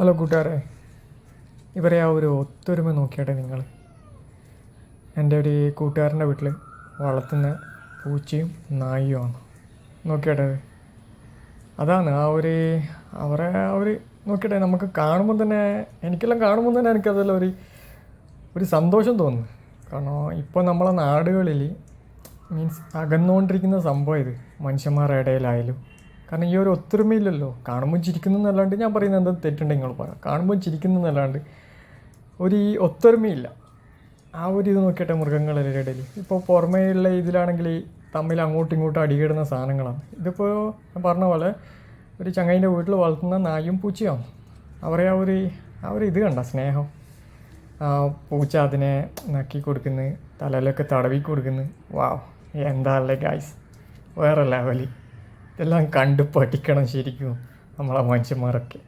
Hello കൂട്ടുകാരെ, ഇവരെ ആ ഒരു ഒത്തൊരുമ നോക്കിയാട്ടെ നിങ്ങൾ. എൻ്റെ ഒരു കൂട്ടുകാരൻ്റെ വീട്ടിൽ വളർത്തുന്ന പൂച്ചയും നായിയുമാണ്. നോക്കിയാട്ടെ, അതാണ് ആ ഒരു അവരെ ആ ഒരു നോക്കിയാട്ടെ. നമുക്ക് കാണുമ്പോൾ തന്നെ കാണുമ്പോൾ തന്നെ എനിക്കതെല്ലാം ഒരു സന്തോഷം തോന്നുന്നു. കാരണം ഇപ്പോൾ നമ്മളെ നാടുകളിൽ അകന്നുകൊണ്ടിരിക്കുന്ന സംഭവം ഇത്, മനുഷ്യന്മാരുടെ ഇടയിലായാലും. കാരണം ഈ ഒരു ഒത്തൊരുമയില്ലല്ലോ. കാണുമ്പോൾ ചിരിക്കുന്നതല്ലാണ്ട്, ഞാൻ പറയുന്നത് എന്താ തെറ്റുണ്ടെങ്കിൽ നിങ്ങൾ പറയാം, കാണുമ്പോൾ ചിരിക്കുന്നതല്ലാണ്ട് ഈ ഒത്തൊരുമയില്ല. ആ ഒരു ഇത് നോക്കിയിട്ട് മൃഗങ്ങളുടെ ഇടയിൽ ഇപ്പോൾ പുറമേയുള്ള ഇതിലാണെങ്കിൽ തമ്മിൽ അങ്ങോട്ടും ഇങ്ങോട്ടും അടികിടുന്ന സാധനങ്ങളാണ്. ഇതിപ്പോൾ ഞാൻ പറഞ്ഞ പോലെ ഒരു ചങ്ങായിൻ്റെ വീട്ടിൽ വളർത്തുന്ന നായും പൂച്ചയാണ്. അവരെ ആ ഒരു ഇത് കണ്ട സ്നേഹം. പൂച്ച അതിനെ നക്കി കൊടുക്കുന്നു, തലയിലൊക്കെ തടവി കൊടുക്കുന്നു. വാവ്, എന്താ അല്ലേ ഗായ്സ്, വേറെ ലെവല്. ഇതെല്ലാം കണ്ട് പഠിക്കണം ശരിക്കും നമ്മളെ മനുഷ്യന്മാരൊക്കെ.